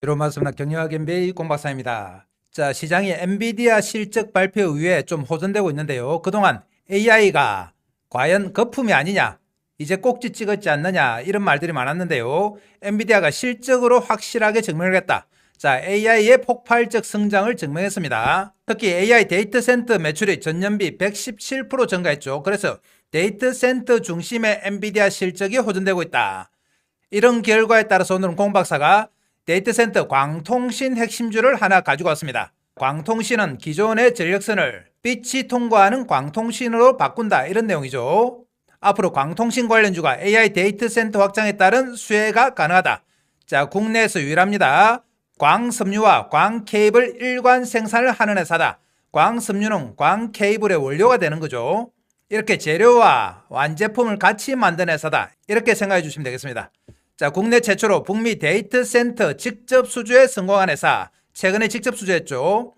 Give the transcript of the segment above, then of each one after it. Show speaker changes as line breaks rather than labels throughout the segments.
여러분 반갑습니다. 경영학 MBA 공박사입니다. 자, 시장이 엔비디아 실적 발표 이후에 좀 호전되고 있는데요. 그동안 AI가 과연 거품이 아니냐, 이제 꼭지 찍었지 않느냐 이런 말들이 많았는데요. 엔비디아가 실적으로 확실하게 증명을 했다. 자, AI의 폭발적 성장을 증명했습니다. 특히 AI 데이터 센터 매출이 전년비 117% 증가했죠. 그래서 데이터 센터 중심의 엔비디아 실적이 호전되고 있다. 이런 결과에 따라서 오늘은 공박사가 데이터센터 광통신 핵심주를 하나 가지고 왔습니다. 광통신은 기존의 전력선을 빛이 통과하는 광통신으로 바꾼다, 이런 내용이죠. 앞으로 광통신 관련주가 AI 데이터센터 확장에 따른 수혜가 가능하다. 자, 국내에서 유일합니다. 광섬유와 광케이블 일관 생산을 하는 회사다. 광섬유는 광케이블의 원료가 되는 거죠. 이렇게 재료와 완제품을 같이 만든 회사다, 이렇게 생각해 주시면 되겠습니다. 자, 국내 최초로 북미 데이터 센터 직접 수주에 성공한 회사, 최근에 직접 수주했죠.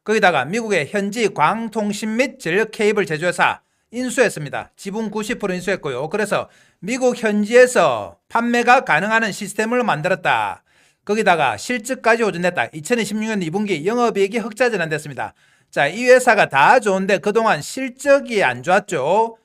거기다가 미국의 현지 광통신 및 전력 케이블 제조회사 인수했습니다. 지분 90% 인수했고요. 그래서 미국 현지에서 판매가 가능한 시스템을 만들었다. 거기다가 실적까지 호전됐다. 2026년 2분기 영업이익이 흑자 전환됐습니다. 자, 이 회사가 다 좋은데 그동안 실적이 안 좋았죠.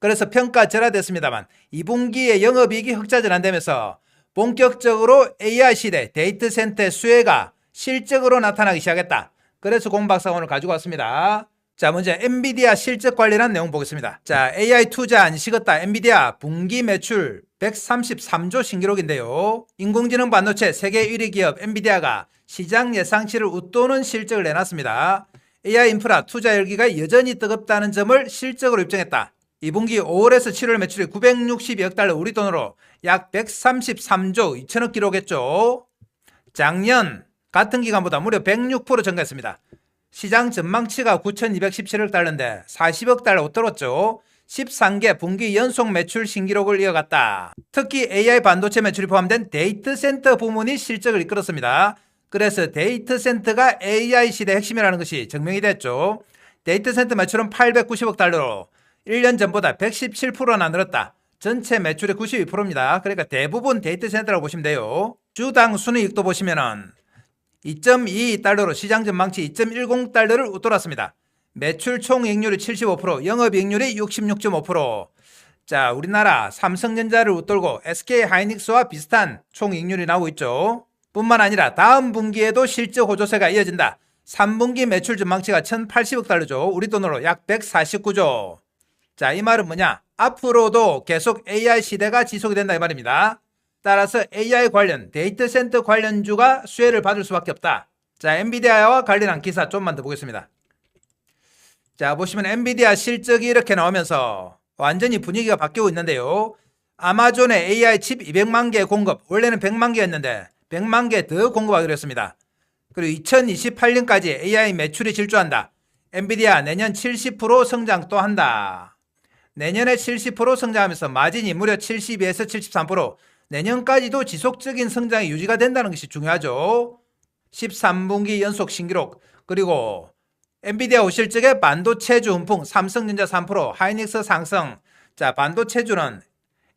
그래서 평가 절하됐습니다만 2분기에 영업이익이 흑자 전환되면서 본격적으로 AI 시대 데이터 센터의 수혜가 실적으로 나타나기 시작했다. 그래서 공박사가 오늘 가지고 왔습니다. 자, 먼저 엔비디아 실적 관련한 내용 보겠습니다. 자, AI 투자 안 식었다. 엔비디아 분기 매출 133조 신기록인데요. 인공지능 반도체 세계 1위 기업 엔비디아가 시장 예상치를 웃도는 실적을 내놨습니다. AI 인프라 투자 열기가 여전히 뜨겁다는 점을 실적으로 입증했다. 2분기 5월에서 7월 매출이 962억 달러, 우리 돈으로 약 133조 2천억 기록했죠. 작년 같은 기간보다 무려 106% 증가했습니다. 시장 전망치가 9,217억 달러인데 40억 달러 웃돌았죠. 13개 분기 연속 매출 신기록을 이어갔다. 특히 AI 반도체 매출이 포함된 데이터 센터 부문이 실적을 이끌었습니다. 그래서 데이터 센터가 AI 시대 핵심이라는 것이 증명이 됐죠. 데이터 센터 매출은 890억 달러로 1년 전보다 117%나 늘었다. 전체 매출의 92%입니다. 그러니까 대부분 데이터 센터라고 보시면 돼요. 주당 순이익도 보시면은 2.22달러로 시장 전망치 2.10달러를 웃돌았습니다. 매출 총이익률이 75%, 영업이익률이 66.5%. 자, 우리나라 삼성전자를 웃돌고 SK하이닉스와 비슷한 총이익률이 나오고 있죠. 뿐만 아니라 다음 분기에도 실적 호조세가 이어진다. 3분기 매출 전망치가 1,080억 달러죠. 우리 돈으로 약 149조. 자, 이 말은 뭐냐? 앞으로도 계속 AI 시대가 지속이 된다, 이 말입니다. 따라서 AI 관련, 데이터 센터 관련주가 수혜를 받을 수밖에 없다. 자, 엔비디아와 관련한 기사 좀만 더 보겠습니다. 자, 보시면 엔비디아 실적이 이렇게 나오면서 완전히 분위기가 바뀌고 있는데요. 아마존의 AI 칩 200만 개 공급, 원래는 100만 개였는데 100만 개 더 공급하기로 했습니다. 그리고 2028년까지 AI 매출이 질주한다. 엔비디아 내년 70% 성장 또 한다. 내년에 70% 성장하면서 마진이 무려 72에서 73%, 내년까지도 지속적인 성장이 유지가 된다는 것이 중요하죠. 13분기 연속 신기록, 그리고 엔비디아 실적의 반도체주 훈풍, 삼성전자 3%, 하이닉스 상승. 자, 반도체주는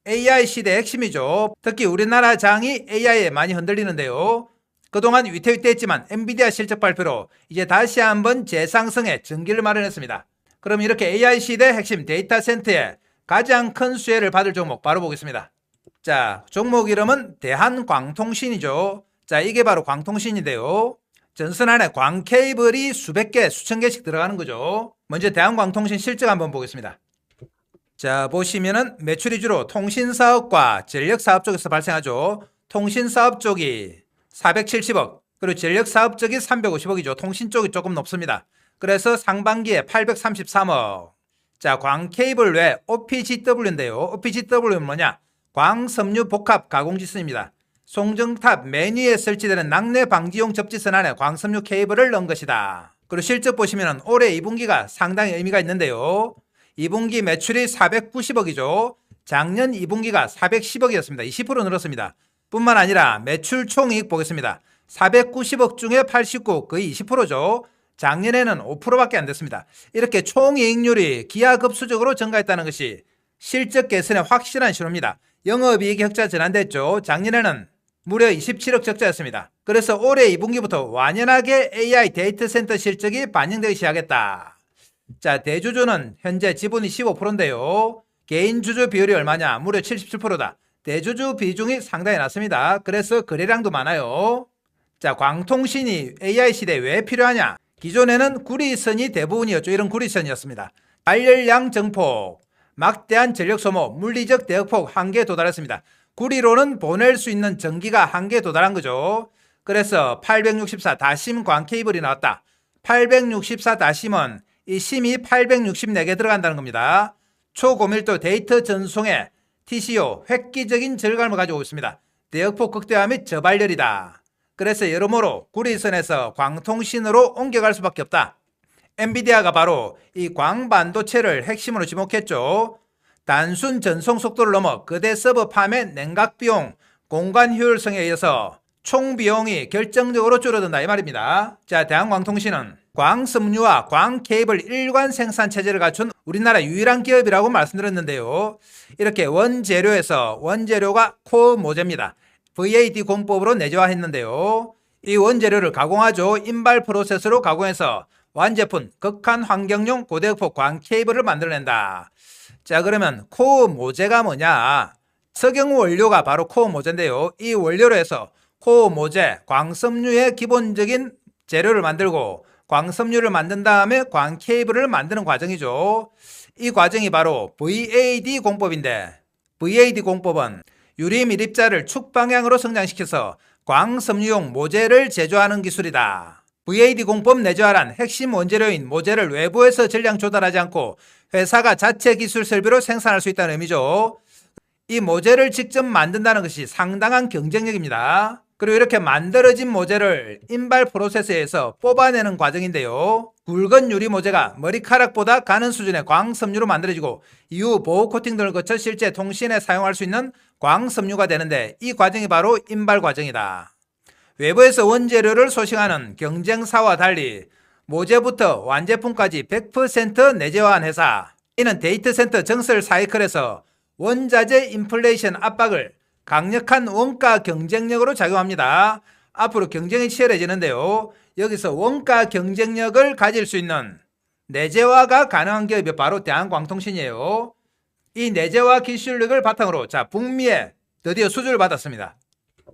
AI 시대의 핵심이죠. 특히 우리나라 장이 AI에 많이 흔들리는데요. 그동안 위태위태했지만 엔비디아 실적 발표로 이제 다시 한번 재상승의 전기를 마련했습니다. 그럼 이렇게 AI 시대 핵심 데이터 센터에 가장 큰 수혜를 받을 종목 바로 보겠습니다. 자, 종목 이름은 대한광통신이죠. 자, 이게 바로 광통신인데요. 전선 안에 광 케이블이 수백 개, 수천 개씩 들어가는 거죠. 먼저 대한광통신 실적 한번 보겠습니다. 자, 보시면은 매출이 주로 통신사업과 전력사업 쪽에서 발생하죠. 통신사업 쪽이 470억, 그리고 전력사업 쪽이 350억이죠. 통신 쪽이 조금 높습니다. 그래서 상반기에 833억. 자, 광케이블 외 OPGW인데요. OPGW는 뭐냐? 광섬유 복합 가공지선입니다. 송정탑 맨 위에 설치되는 낙뢰 방지용 접지선 안에 광섬유 케이블을 넣은 것이다. 그리고 실적 보시면 올해 2분기가 상당히 의미가 있는데요. 2분기 매출이 490억이죠. 작년 2분기가 410억이었습니다. 20% 늘었습니다. 뿐만 아니라 매출 총이익 보겠습니다. 490억 중에 89억, 거의 20%죠. 작년에는 5%밖에 안 됐습니다. 이렇게 총이익률이 기하급수적으로 증가했다는 것이 실적 개선의 확실한 신호입니다. 영업이익이 흑자 전환됐죠. 작년에는 무려 27억 적자였습니다. 그래서 올해 2분기부터 완연하게 AI 데이터 센터 실적이 반영되기 시작했다. 자, 대주주는 현재 지분이 15%인데요. 개인 주주 비율이 얼마냐? 무려 77%다. 대주주 비중이 상당히 낮습니다. 그래서 거래량도 많아요. 자, 광통신이 AI 시대에 왜 필요하냐? 기존에는 구리선이 대부분이었죠. 이런 구리선이었습니다. 발열량 증폭, 막대한 전력 소모, 물리적 대역폭 한계에 도달했습니다. 구리로는 보낼 수 있는 전기가 한계에 도달한 거죠. 그래서 864 다심 광 케이블이 나왔다. 864 다심은 이 심이 864개 들어간다는 겁니다. 초고밀도 데이터 전송에 TCO, 획기적인 절감을 가지고 있습니다. 대역폭 극대화 및 저발열이다. 그래서 여러모로 구리선에서 광통신으로 옮겨갈 수밖에 없다. 엔비디아가 바로 이 광반도체를 핵심으로 지목했죠. 단순 전송 속도를 넘어 거대 서버 파매 냉각 비용, 공간 효율성에 의해서 총 비용이 결정적으로 줄어든다 이 말입니다. 자, 대한광통신은 광섬유와 광케이블 일관 생산 체제를 갖춘 우리나라 유일한 기업이라고 말씀드렸는데요. 이렇게 원재료에서 원재료가 코어 모재입니다. VAD 공법으로 내재화했는데요. 이 원재료를 가공하죠. 인발 프로세스로 가공해서 완제품 극한 환경용 고대역폭 광 케이블을 만들어낸다. 자, 그러면 코어 모재가 뭐냐? 석영 원료가 바로 코어 모재인데요. 이 원료로 해서 코어 모재, 광섬유의 기본적인 재료를 만들고 광섬유를 만든 다음에 광 케이블을 만드는 과정이죠. 이 과정이 바로 VAD 공법인데 VAD 공법은 유리 밀입자를 축방향으로 성장시켜서 광섬유용 모재를 제조하는 기술이다. VAD 공법 내재화란 핵심 원재료인 모재를 외부에서 전량 조달하지 않고 회사가 자체 기술 설비로 생산할 수 있다는 의미죠. 이 모재를 직접 만든다는 것이 상당한 경쟁력입니다. 그리고 이렇게 만들어진 모재를 인발 프로세스에서 뽑아내는 과정인데요. 굵은 유리 모재가 머리카락보다 가는 수준의 광섬유로 만들어지고 이후 보호 코팅 등을 거쳐 실제 통신에 사용할 수 있는 광섬유가 되는데 이 과정이 바로 인발 과정이다. 외부에서 원재료를 소싱하는 경쟁사와 달리 모재부터 완제품까지 100% 내재화한 회사. 이는 데이터 센터 정설 사이클에서 원자재 인플레이션 압박을 강력한 원가 경쟁력으로 작용합니다. 앞으로 경쟁이 치열해지는데요. 여기서 원가 경쟁력을 가질 수 있는 내재화가 가능한 기업이 바로 대한광통신이에요. 이 내재화 기술력을 바탕으로 북미에 드디어 수주를 받았습니다.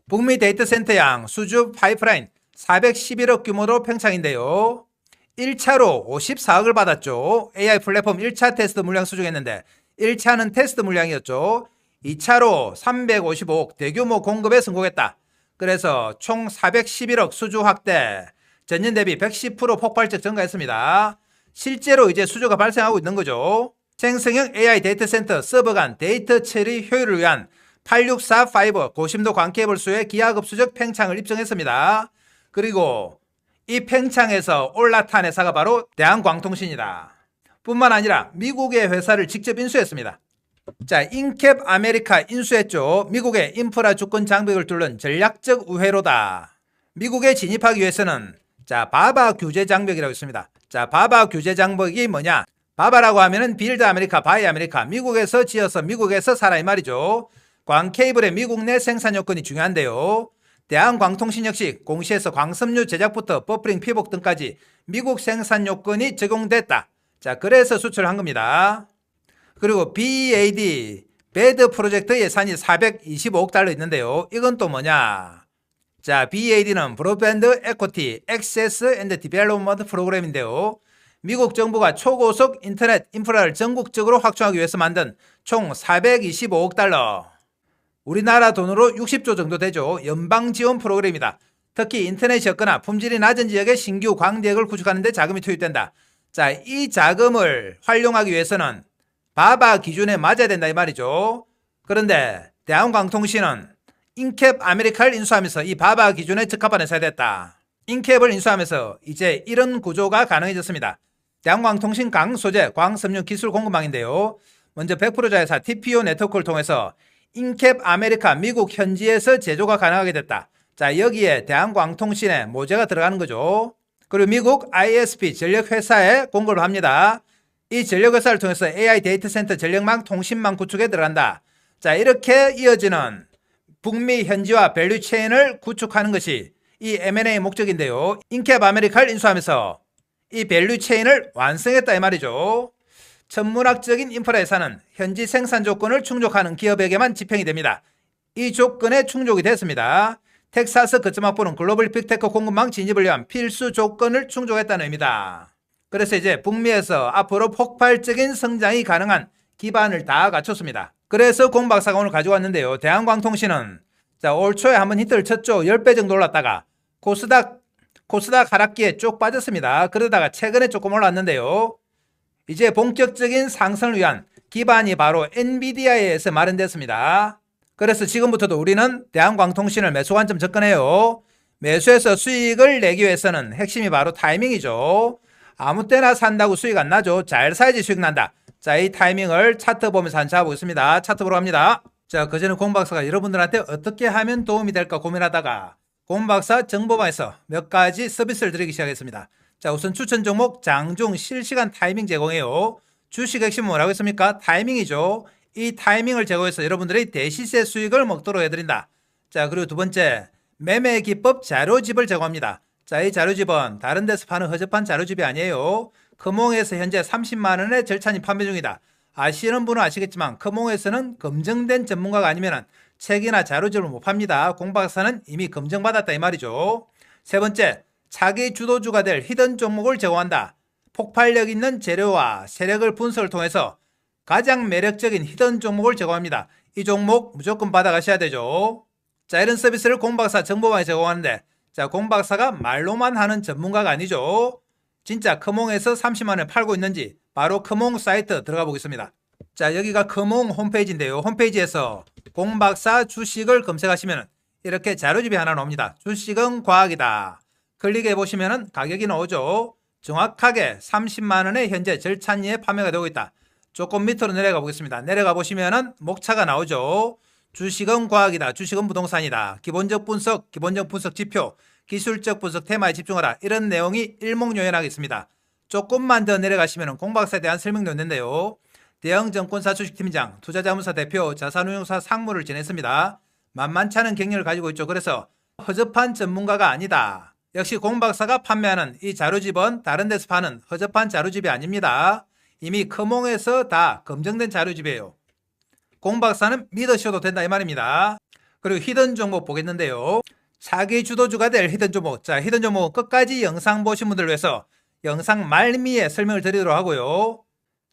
북미 데이터 센터양 수주 파이프라인 411억 규모로 팽창인데요. 1차로 54억을 받았죠. AI 플랫폼 1차 테스트 물량 수주했는데 1차는 테스트 물량이었죠. 2차로 355억 대규모 공급에 성공했다. 그래서 총 411억 수주 확대, 전년 대비 110% 폭발적 증가했습니다. 실제로 이제 수주가 발생하고 있는 거죠. 생성형 AI 데이터 센터 서버 간 데이터 처리 효율을 위한 864 파이버 고심도 광케이블 수의 기하급수적 팽창을 입증했습니다. 그리고 이 팽창에서 올라탄 회사가 바로 대한광통신이다. 뿐만 아니라 미국의 회사를 직접 인수했습니다. 자, 인캡 아메리카 인수했죠. 미국의 인프라 주권 장벽을 뚫는 전략적 우회로다. 미국에 진입하기 위해서는 바바 규제 장벽이라고 있습니다. 바바 규제 장벽이 뭐냐? 바바라고 하면은 빌드 아메리카, 바이 아메리카, 미국에서 지어서 미국에서 살아 이 말이죠. 광 케이블의 미국 내 생산 요건이 중요한데요. 대한광통신 역시 공시에서 광섬유 제작부터 버퍼링 피복 등까지 미국 생산 요건이 적용됐다. 그래서 수출한 겁니다. 그리고 BAD, 배드 프로젝트 예산이 425억 달러 있는데요. 이건 또 뭐냐? BAD는 브로드밴드 에쿼티 액세스 앤드 디벨롭먼트 프로그램인데요. 미국 정부가 초고속 인터넷 인프라를 전국적으로 확충하기 위해서 만든 총 425억 달러. 우리나라 돈으로 60조 정도 되죠. 연방 지원 프로그램이다. 특히 인터넷이 없거나 품질이 낮은 지역에 신규 광대역을 구축하는 데 자금이 투입된다. 이 자금을 활용하기 위해서는 바바 기준에 맞아야 된다 이 말이죠. 그런데 대한광통신은 인캡 아메리카를 인수하면서 이 바바 기준에 적합한 회사가 됐다. 인캡을 인수하면서 이제 이런 구조가 가능해졌습니다. 대한광통신 강소재 광섬유 기술 공급망인데요. 먼저 100% 자회사 TPO 네트워크를 통해서 인캡 아메리카 미국 현지에서 제조가 가능하게 됐다. 여기에 대한광통신의 모재가 들어가는 거죠. 그리고 미국 ISP 전력회사에 공급을 합니다. 이 전력회사를 통해서 AI 데이터 센터 전력망 통신망 구축에 들어간다. 이렇게 이어지는 북미 현지화 밸류 체인을 구축하는 것이 이 M&A 목적인데요. 인캡 아메리카를 인수하면서 이 밸류 체인을 완성했다 이 말이죠. 천문학적인 인프라 예산은 현지 생산 조건을 충족하는 기업에게만 집행이 됩니다. 이 조건에 충족이 됐습니다. 텍사스 거점 확보는 글로벌 빅테크 공급망 진입을 위한 필수 조건을 충족했다는 의미다. 그래서 이제 북미에서 앞으로 폭발적인 성장이 가능한 기반을 다 갖췄습니다. 그래서 공 박사가 오늘 가지고 왔는데요. 대한광통신은 올 초에 한번 히트를 쳤죠. 10배 정도 올랐다가 코스닥 하락기에 쭉 빠졌습니다. 그러다가 최근에 조금 올랐는데요. 이제 본격적인 상승을 위한 기반이 바로 엔비디아에서 마련됐습니다. 그래서 지금부터도 우리는 대한광통신을 매수 관점 접근해요. 매수해서 수익을 내기 위해서는 핵심이 바로 타이밍이죠. 아무 때나 산다고 수익 안 나죠. 잘 사야지 수익 난다. 자, 이 타이밍을 차트 보면서 한번 잡아보겠습니다. 차트 보러 갑니다. 자, 그전에 공박사가 여러분들한테 어떻게 하면 도움이 될까 고민하다가 공박사 정보방에서 몇 가지 서비스를 드리기 시작했습니다. 자, 우선 추천 종목 장중 실시간 타이밍 제공해요. 주식 핵심은 뭐라고 했습니까? 타이밍이죠. 이 타이밍을 제공해서 여러분들이 대시세 수익을 먹도록 해드린다. 자, 그리고 두 번째, 매매 기법 자료집을 제공합니다. 자, 이 자료집은 다른 데서 파는 허접한 자료집이 아니에요. 금홍에서 현재 30만원에 절찬이 판매 중이다. 아시는 분은 아시겠지만 금홍에서는 검증된 전문가가 아니면 책이나 자료집을 못 팝니다. 공박사는 이미 검증받았다 이 말이죠. 세 번째, 차기 주도주가 될 히든 종목을 제공한다. 폭발력 있는 재료와 세력을 분석을 통해서 가장 매력적인 히든 종목을 제공합니다. 이 종목 무조건 받아가셔야 되죠. 자, 이런 서비스를 공박사 정보방에 제공하는데, 자, 공박사가 말로만 하는 전문가가 아니죠. 진짜 금홍에서 30만원에 팔고 있는지 바로 금홍 사이트 들어가 보겠습니다. 자, 여기가 금홍 홈페이지인데요. 홈페이지에서 공박사 주식을 검색하시면 이렇게 자료집이 하나 나옵니다. 주식은 과학이다. 클릭해 보시면 가격이 나오죠. 정확하게 30만원에 현재 절찬리에 판매가 되고 있다. 조금 밑으로 내려가 보겠습니다. 내려가 보시면 목차가 나오죠. 주식은 과학이다. 주식은 부동산이다. 기본적 분석 지표, 기술적 분석 테마에 집중하라. 이런 내용이 일목요연하게 있습니다. 조금만 더 내려가시면 공박사에 대한 설명도 있는데요. 대형증권사 주식팀장, 투자자문사 대표, 자산운용사 상무를 지냈습니다. 만만치 않은 경력을 가지고 있죠. 그래서 허접한 전문가가 아니다. 역시 공박사가 판매하는 이 자료집은 다른 데서 파는 허접한 자료집이 아닙니다. 이미 금홍에서 다 검증된 자료집이에요. 공박사는 믿으셔도 된다 이 말입니다. 그리고 히든 종목 보겠는데요. 차기 주도주가 될 히든 종목. 자, 히든 종목은 끝까지 영상 보신 분들을 위해서 영상 말미에 설명을 드리도록 하고요.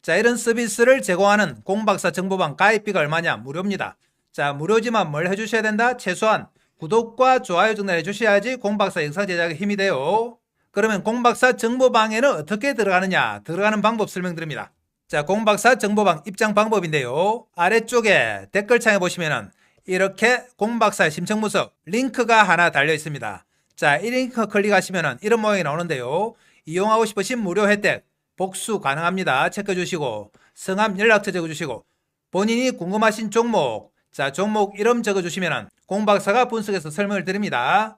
자, 이런 서비스를 제공하는 공박사 정보방 가입비가 얼마냐? 무료입니다. 자, 무료지만 뭘 해주셔야 된다? 최소한 구독과 좋아요 정도 해주셔야지 공박사 영상 제작에 힘이 돼요. 그러면 공박사 정보방에는 어떻게 들어가느냐? 들어가는 방법 설명드립니다. 자, 공박사 정보방 입장 방법인데요. 아래쪽에 댓글창에 보시면은 이렇게 공박사의 심층분석 링크가 하나 달려 있습니다. 자, 이 링크 클릭하시면은 이런 모양이 나오는데요. 이용하고 싶으신 무료 혜택 복수 가능합니다. 체크해 주시고 성함 연락처 적어 주시고 본인이 궁금하신 종목, 자, 종목 이름 적어 주시면은 공박사가 분석해서 설명을 드립니다.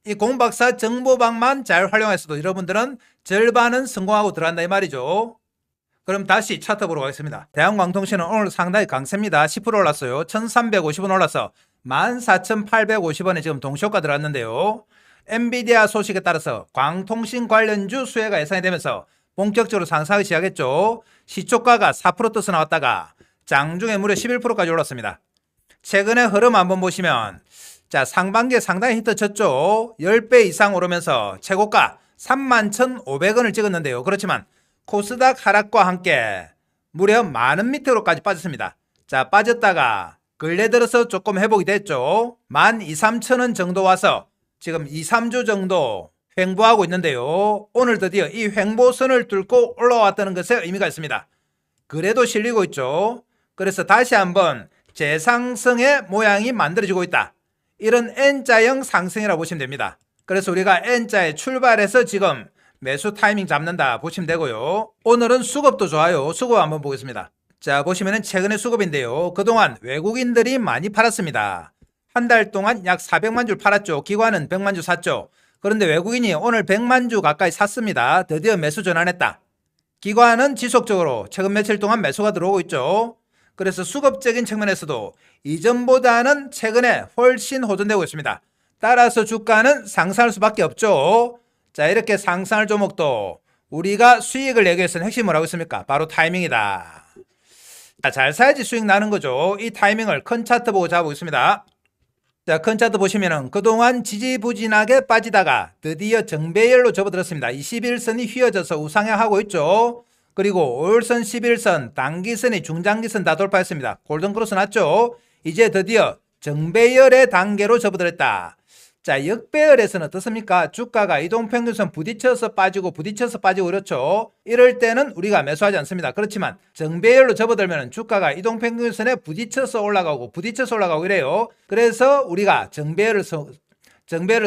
이 공박사 정보방만 잘 활용해서도 여러분들은 절반은 성공하고 들어간다 이 말이죠. 그럼 다시 차트 보러 가겠습니다. 대한광통신은 오늘 상당히 강세입니다. 10% 올랐어요. 1350원 올라서 14,850원에 지금 동시효과 들어갔는데요. 엔비디아 소식에 따라서 광통신 관련주 수혜가 예상이 되면서 본격적으로 상승하기 시작했죠. 시초가가 4% 떠서 나왔다가 장중에 무려 11%까지 올랐습니다. 최근의 흐름 한번 보시면, 자, 상반기에 상당히 히트 쳤죠. 10배 이상 오르면서 최고가 31,500원을 찍었는데요. 그렇지만 코스닥 하락과 함께 무려 만원 밑으로까지 빠졌습니다. 자, 빠졌다가 근래 들어서 조금 회복이 됐죠. 12,000~13,000원 정도 와서 지금 2~3주 정도 횡보하고 있는데요. 오늘 드디어 이 횡보선을 뚫고 올라왔다는 것에 의미가 있습니다. 그래도 실리고 있죠. 그래서 다시 한번 재상승의 모양이 만들어지고 있다. 이런 N자형 상승이라고 보시면 됩니다. 그래서 우리가 N자에 출발해서 지금 매수 타이밍 잡는다 보시면 되고요. 오늘은 수급도 좋아요. 수급 한번 보겠습니다. 자, 보시면은 최근의 수급인데요. 그동안 외국인들이 많이 팔았습니다. 한 달 동안 약 400만 주 팔았죠. 기관은 100만 주 샀죠. 그런데 외국인이 오늘 100만 주 가까이 샀습니다. 드디어 매수 전환했다. 기관은 지속적으로 최근 며칠 동안 매수가 들어오고 있죠. 그래서 수급적인 측면에서도 이전보다는 최근에 훨씬 호전되고 있습니다. 따라서 주가는 상승할 수밖에 없죠. 자, 이렇게 상승할 종목도 우리가 수익을 내기 위해서는 핵심이 뭐라고 있습니까? 바로 타이밍이다. 자, 잘 사야지 수익 나는 거죠. 이 타이밍을 큰 차트 보고 잡아보겠습니다. 자, 큰 차트 보시면은 그동안 지지부진하게 빠지다가 드디어 정배열로 접어들었습니다. 21선이 휘어져서 우상향하고 있죠. 그리고 5일선, 11선, 단기선이 중장기선 다 돌파했습니다. 골든크로스 났죠. 이제 드디어 정배열의 단계로 접어들었다. 자, 역배열에서는 어떻습니까? 주가가 이동평균선 부딪혀서 빠지고 그렇죠. 이럴 때는 우리가 매수하지 않습니다. 그렇지만 정배열로 접어들면 주가가 이동평균선에 부딪혀서 올라가고 이래요. 그래서 우리가 정배열을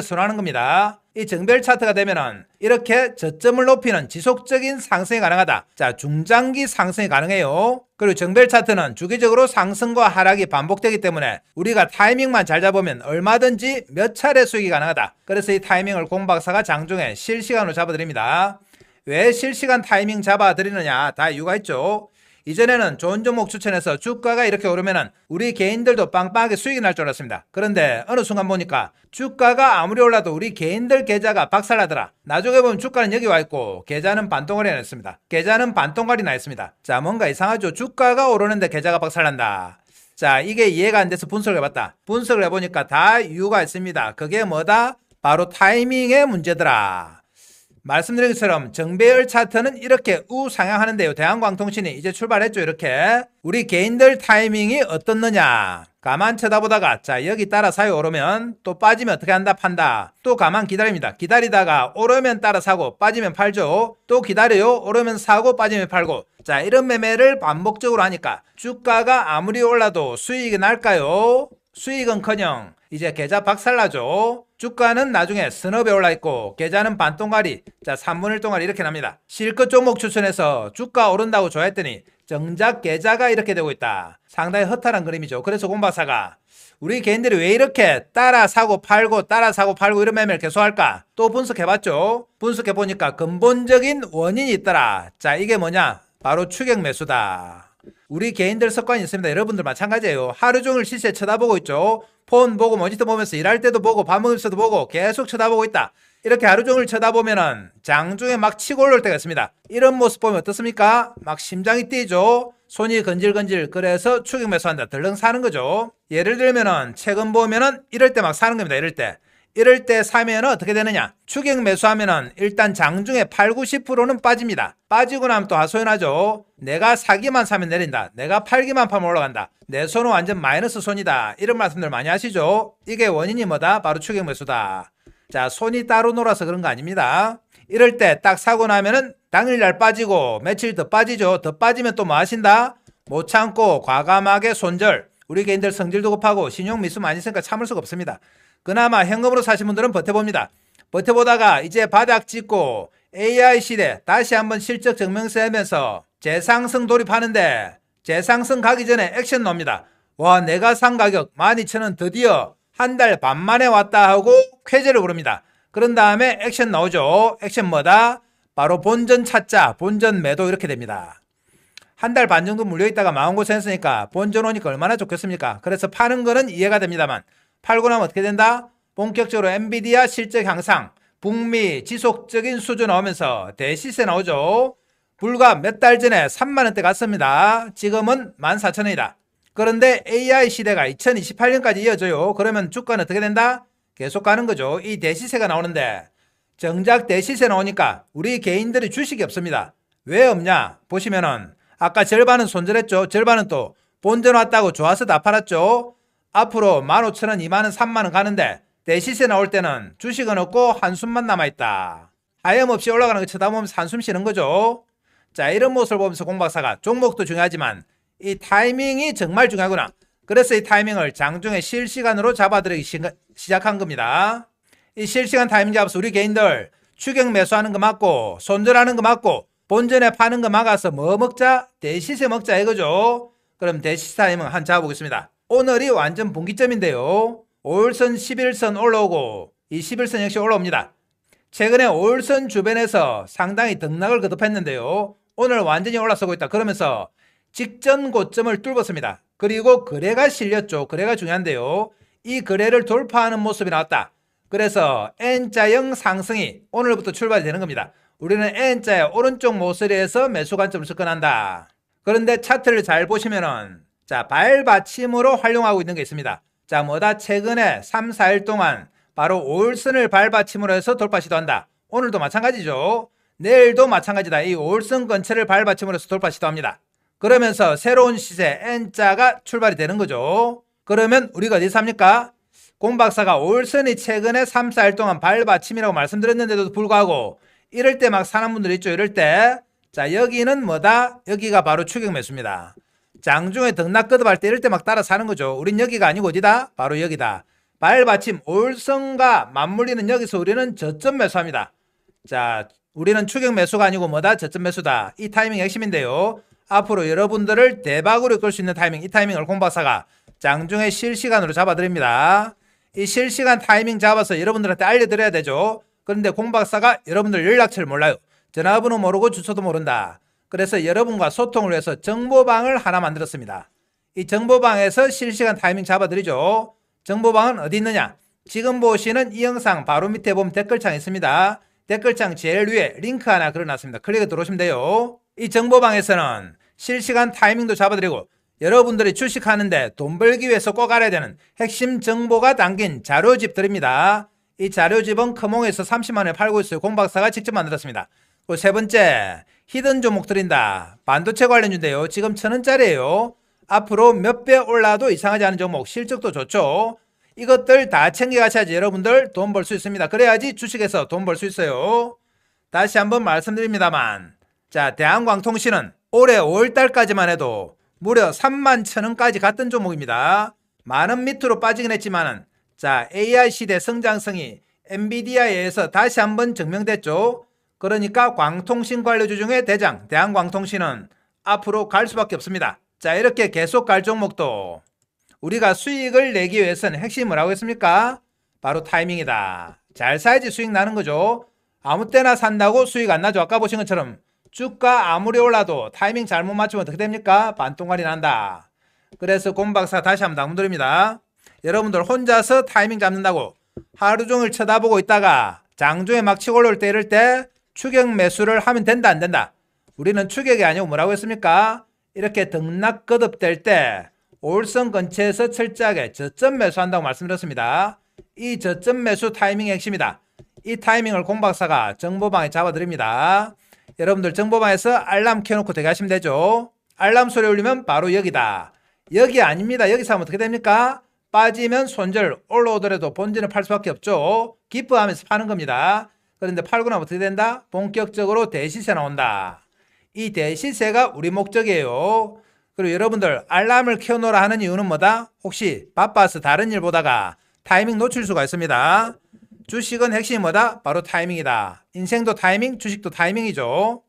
선호하는 겁니다. 이 정배열 차트가 되면은 이렇게 저점을 높이는 지속적인 상승이 가능하다. 자, 중장기 상승이 가능해요. 그리고 정배열 차트는 주기적으로 상승과 하락이 반복되기 때문에 우리가 타이밍만 잘 잡으면 얼마든지 몇 차례 수익이 가능하다. 그래서 이 타이밍을 공박사가 장중에 실시간으로 잡아드립니다. 왜 실시간 타이밍 잡아드리느냐? 다 이유가 있죠. 이전에는 좋은 종목 추천해서 주가가 이렇게 오르면은 우리 개인들도 빵빵하게 수익이 날 줄 알았습니다. 그런데 어느 순간 보니까 주가가 아무리 올라도 우리 개인들 계좌가 박살나더라. 나중에 보면 주가는 여기 와 있고 계좌는 반동거리 나 있습니다. 자, 뭔가 이상하죠. 주가가 오르는데 계좌가 박살난다. 자, 이게 이해가 안 돼서 분석을 해봤다. 분석을 해보니까 다 이유가 있습니다. 그게 뭐다? 바로 타이밍의 문제더라. 말씀드린 것처럼 정배열 차트는 이렇게 우상향하는데요. 대한광통신이 이제 출발했죠. 이렇게 우리 개인들 타이밍이 어떻느냐, 가만 쳐다보다가 자, 여기 따라 사이 오르면 또 빠지면 어떻게 한다? 판다. 또 가만 기다립니다. 기다리다가 오르면 따라 사고 빠지면 팔죠. 또 기다려요. 오르면 사고 빠지면 팔고. 자, 이런 매매를 반복적으로 하니까 주가가 아무리 올라도 수익이 날까요? 수익은커녕 이제 계좌 박살나죠. 주가는 나중에 서너 배 올라있고 계좌는 반동가리, 자 3분의 1 동가리 이렇게 납니다. 실컷 종목 추천해서 주가 오른다고 좋아했더니 정작 계좌가 이렇게 되고 있다. 상당히 허탈한 그림이죠. 그래서 공박사가 우리 개인들이 왜 이렇게 따라 사고 팔고 이런 매매를 계속할까? 또 분석해봤죠. 분석해보니까 근본적인 원인이 있더라. 자, 이게 뭐냐? 바로 추격 매수다. 우리 개인들 습관이 있습니다. 여러분들 마찬가지예요. 하루 종일 시세 쳐다보고 있죠. 폰 보고 모니터 보면서 일할 때도 보고 밥 먹으면서도 보고 계속 쳐다보고 있다. 이렇게 하루 종일 쳐다보면은 장중에 막 치고 올라올 때가 있습니다. 이런 모습 보면 어떻습니까? 막 심장이 뛰죠. 손이 건질건질. 그래서 추격 매수한다. 덜렁 사는 거죠. 예를 들면은 최근 보면은 이럴 때 막 사는 겁니다. 이럴 때 사면은 어떻게 되느냐? 추격 매수하면은 일단 장중에 80~90%는 빠집니다. 빠지고 나면 또 하소연하죠. 내가 사기만 사면 내린다. 내가 팔기만 파면 올라간다. 내 손은 완전 마이너스 손이다. 이런 말씀들 많이 하시죠. 이게 원인이 뭐다? 바로 추격 매수다. 자, 손이 따로 놀아서 그런 거 아닙니다. 이럴 때 딱 사고 나면은 당일날 빠지고 며칠 더 빠지죠. 더 빠지면 또 뭐 하신다? 못 참고 과감하게 손절. 우리 개인들 성질도 급하고 신용 미수 많이 있으니까 참을 수가 없습니다. 그나마 현금으로 사신 분들은 버텨봅니다. 버텨보다가 이제 바닥 찍고 AI 시대 다시 한번 실적 증명서 하면서 재상승 돌입하는데 재상승 가기 전에 액션 나옵니다. 와, 내가 산 가격 12,000원 드디어 한 달 반 만에 왔다 하고 쾌재를 부릅니다. 그런 다음에 액션 나오죠. 액션 뭐다? 바로 본전 찾자, 본전 매도 이렇게 됩니다. 한 달 반 정도 물려있다가 마음고생했으니까 본전 오니까 얼마나 좋겠습니까? 그래서 파는 거는 이해가 됩니다만 팔고 나면 어떻게 된다? 본격적으로 엔비디아 실적 향상, 북미 지속적인 수준 나오면서 대시세 나오죠. 불과 몇 달 전에 3만원대 갔습니다. 지금은 14,000원이다. 그런데 AI 시대가 2028년까지 이어져요. 그러면 주가는 어떻게 된다? 계속 가는 거죠. 이 대시세가 나오는데 정작 대시세 나오니까 우리 개인들이 주식이 없습니다. 왜 없냐? 보시면은 아까 절반은 손절했죠. 절반은 또 본전 왔다고 좋아서 다 팔았죠. 앞으로 15,000원, 2만원, 3만원 가는데 대시세 나올 때는 주식은 없고 한숨만 남아있다. 하염없이 올라가는 거 쳐다보면서 한숨 쉬는 거죠. 자, 이런 모습을 보면서 공박사가 종목도 중요하지만 이 타이밍이 정말 중요하구나. 그래서 이 타이밍을 장중에 실시간으로 잡아들이기 시작한 겁니다. 이 실시간 타이밍 잡아서 우리 개인들 추격 매수하는 거 맞고 손절하는 거 맞고 본전에 파는 거 막아서 뭐 먹자? 대시세 먹자 이거죠. 그럼 대시세 타이밍 한번 잡아보겠습니다. 오늘이 완전 분기점인데요. 5일선 11선 올라오고 이 11선 역시 올라옵니다. 최근에 5일선 주변에서 상당히 등락을 거듭했는데요. 오늘 완전히 올라서고 있다. 그러면서 직전 고점을 뚫었습니다. 그리고 거래가 실렸죠. 거래가 중요한데요. 이 거래를 돌파하는 모습이 나왔다. 그래서 N자형 상승이 오늘부터 출발이 되는 겁니다. 우리는 N자의 오른쪽 모서리에서 매수 관점을 접근한다. 그런데 차트를 잘 보시면은 자, 발받침으로 활용하고 있는 게 있습니다. 자, 뭐다? 최근에 3, 4일 동안 바로 5일선을 발받침으로 해서 돌파 시도한다. 오늘도 마찬가지죠. 내일도 마찬가지다. 이 5일선 근처를 발받침으로 해서 돌파 시도합니다. 그러면서 새로운 시세 N자가 출발이 되는 거죠. 그러면 우리가 어디서 삽니까? 공박사가 5일선이 최근에 3, 4일 동안 발받침이라고 말씀드렸는데도 불구하고 이럴 때 막 사는 분들 있죠. 이럴 때 자, 여기는 뭐다? 여기가 바로 추격 매수입니다. 장중에 등락거듭할 때 이럴 때 막 따라 사는 거죠. 우린 여기가 아니고 어디다? 바로 여기다. 발받침 5일선과 맞물리는 여기서 우리는 저점 매수합니다. 자, 우리는 추격 매수가 아니고 뭐다? 저점 매수다. 이 타이밍 핵심인데요. 앞으로 여러분들을 대박으로 끌 수 있는 타이밍, 이 타이밍을 공박사가 장중에 실시간으로 잡아드립니다. 이 실시간 타이밍 잡아서 여러분들한테 알려드려야 되죠. 그런데 공박사가 여러분들 연락처를 몰라요. 전화번호 모르고 주소도 모른다. 그래서 여러분과 소통을 위해서 정보방을 하나 만들었습니다. 이 정보방에서 실시간 타이밍 잡아드리죠. 정보방은 어디 있느냐? 지금 보시는 이 영상 바로 밑에 보면 댓글창 있습니다. 댓글창 제일 위에 링크 하나 걸어놨습니다. 클릭해 들어오시면 돼요. 이 정보방에서는 실시간 타이밍도 잡아드리고 여러분들이 주식하는데 돈 벌기 위해서 꼭 알아야 되는 핵심 정보가 담긴 자료집 드립니다. 이 자료집은 커몽에서 30만원에 팔고 있어요. 공박사가 직접 만들었습니다. 그리고 세 번째, 히든 종목 드린다. 반도체 관련주인데요. 지금 1,000원짜리예요. 앞으로 몇 배 올라도 이상하지 않은 종목, 실적도 좋죠. 이것들 다 챙겨가셔야지 여러분들 돈 벌 수 있습니다. 그래야지 주식에서 돈 벌 수 있어요. 다시 한번 말씀드립니다만, 자, 대한광통신은 올해 5월달까지만 해도 무려 31,000원까지 갔던 종목입니다. 많은 밑으로 빠지긴 했지만은, 자, AI 시대 성장성이 엔비디아에 의해서 다시 한번 증명됐죠. 그러니까 광통신 관료주 중에 대장 대한광통신은 앞으로 갈 수밖에 없습니다. 자, 이렇게 계속 갈 종목도 우리가 수익을 내기 위해서는 핵심이 뭐라고 했습니까? 바로 타이밍이다. 잘 사야지 수익 나는 거죠. 아무 때나 산다고 수익 안 나죠. 아까 보신 것처럼 주가 아무리 올라도 타이밍 잘못 맞추면 어떻게 됩니까? 반동갈이 난다. 그래서 공박사 다시 한번 당부드립니다. 여러분들 혼자서 타이밍 잡는다고 하루 종일 쳐다보고 있다가 장중에 막 치고 올라올 때 이럴 때 추격 매수를 하면 된다 안 된다? 우리는 추격이 아니고 뭐라고 했습니까? 이렇게 등락 거듭될 때 5일선 근처에서 철저하게 저점 매수한다고 말씀드렸습니다. 이 저점 매수 타이밍이 핵심이다. 이 타이밍을 공박사가 정보방에 잡아드립니다. 여러분들 정보방에서 알람 켜놓고 대기하시면 되죠. 알람 소리 울리면 바로 여기다. 여기 아닙니다. 여기서 하면 어떻게 됩니까? 빠지면 손절, 올라오더라도 본진을 팔 수밖에 없죠. 기뻐하면서 파는 겁니다. 그런데 팔고 나면 어떻게 된다? 본격적으로 대시세 나온다. 이 대시세가 우리 목적이에요. 그리고 여러분들 알람을 켜놓으라 하는 이유는 뭐다? 혹시 바빠서 다른 일 보다가 타이밍 놓칠 수가 있습니다. 주식은 핵심이 뭐다? 바로 타이밍이다. 인생도 타이밍, 주식도 타이밍이죠.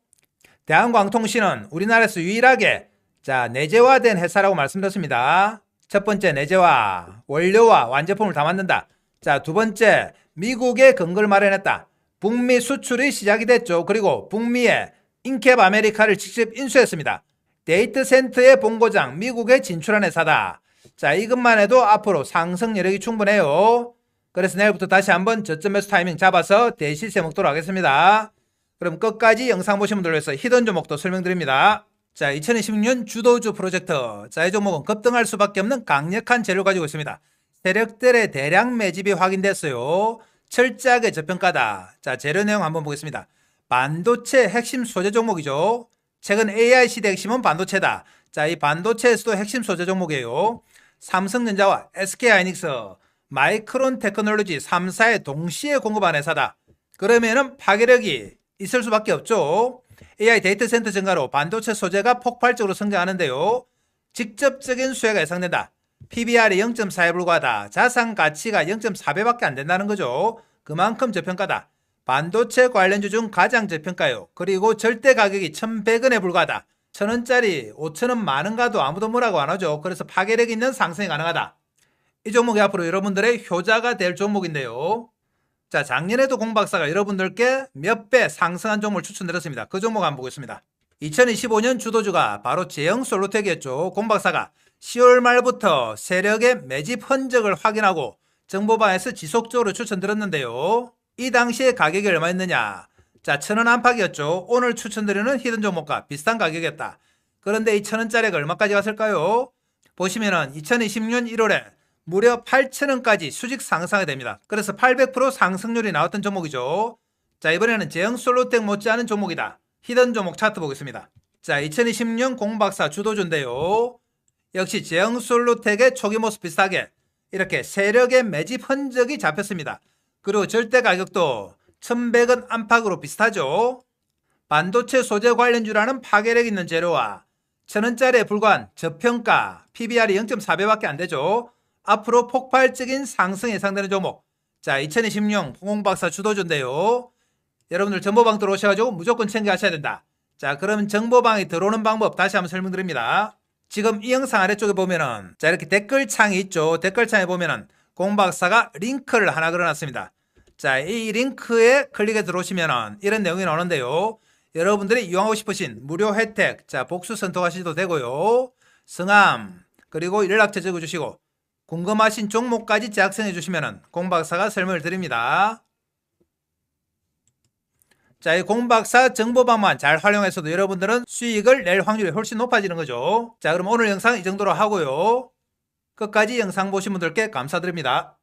대한광통신은 우리나라에서 유일하게 자, 내재화된 회사라고 말씀드렸습니다. 첫 번째 내재화, 원료와 완제품을 다 만든다. 자, 두 번째 미국에 근거를 마련했다. 북미 수출이 시작이 됐죠. 그리고 북미에 인캡 아메리카를 직접 인수했습니다. 데이터 센터의 본고장 미국에 진출한 회사다. 자, 이것만 해도 앞으로 상승 여력이 충분해요. 그래서 내일부터 다시 한번 저점 매수 타이밍 잡아서 대시세 먹도록 하겠습니다. 그럼 끝까지 영상 보신 분들 위해서 히든 종목도 설명드립니다. 자, 2026년 주도주 프로젝트. 자, 이 종목은 급등할 수밖에 없는 강력한 재료를 가지고 있습니다. 세력들의 대량 매집이 확인됐어요. 철저하게 저평가다. 자, 재료 내용 한번 보겠습니다. 반도체 핵심 소재 종목이죠. 최근 AI 시대 핵심은 반도체다. 자, 이 반도체에서도 핵심 소재 종목이에요. 삼성전자와 SK하이닉스, 마이크론 테크놀로지 3사에 동시에 공급한 회사다. 그러면은 파괴력이 있을 수밖에 없죠. AI 데이터 센터 증가로 반도체 소재가 폭발적으로 성장하는데요. 직접적인 수혜가 예상된다. PBR이 0.4에 불과하다. 자산 가치가 0.4배밖에 안 된다는 거죠. 그만큼 저평가다. 반도체 관련주 중 가장 저평가요. 그리고 절대 가격이 1,100원에 불과하다. 1,000원짜리 5,000원 많은가도 아무도 뭐라고 안 하죠. 그래서 파괴력 있는 상승이 가능하다. 이 종목이 앞으로 여러분들의 효자가 될 종목인데요. 자, 작년에도 공박사가 여러분들께 몇 배 상승한 종목을 추천드렸습니다. 그 종목 한번 보겠습니다. 2025년 주도주가 바로 제형솔루텍이었죠. 공박사가 10월 말부터 세력의 매집 흔적을 확인하고 정보방에서 지속적으로 추천드렸는데요. 이 당시에 가격이 얼마였느냐? 자, 1,000원 안팎이었죠. 오늘 추천드리는 히든 종목과 비슷한 가격이었다. 그런데 이 1,000원짜리가 얼마까지 갔을까요? 보시면은 2020년 1월에 무려 8,000원까지 수직 상승하게 됩니다. 그래서 800% 상승률이 나왔던 종목이죠. 자, 이번에는 제형솔루텍 못지않은 종목이다. 히든 종목 차트 보겠습니다. 자, 2020년 공박사 주도주인데요. 역시 제형솔루텍의 초기 모습 비슷하게 이렇게 세력의 매집 흔적이 잡혔습니다. 그리고 절대 가격도 1,100원 안팎으로 비슷하죠. 반도체 소재 관련주라는 파괴력 있는 재료와 1,000원짜리에 불과한 저평가 PBR이 0.4배밖에 안 되죠. 앞으로 폭발적인 상승이 예상되는 종목. 자, 2020년 공박사 주도주인데요. 여러분들 정보방 들어오셔가지고 무조건 챙겨하셔야 된다. 자, 그럼 정보방에 들어오는 방법 다시 한번 설명드립니다. 지금 이 영상 아래쪽에 보면은 자, 이렇게 댓글창이 있죠. 댓글창에 보면은 공박사가 링크를 하나 걸어놨습니다. 자, 이 링크에 클릭해 들어오시면은 이런 내용이 나오는데요. 여러분들이 이용하고 싶으신 무료 혜택, 자, 복수 선택하셔도 되고요. 성함, 그리고 연락처 적어주시고 궁금하신 종목까지 작성해 주시면은 공박사가 설명을 드립니다. 자, 이 공박사 정보방만 잘 활용해서도 여러분들은 수익을 낼 확률이 훨씬 높아지는 거죠. 자, 그럼 오늘 영상 이 정도로 하고요. 끝까지 영상 보신 분들께 감사드립니다.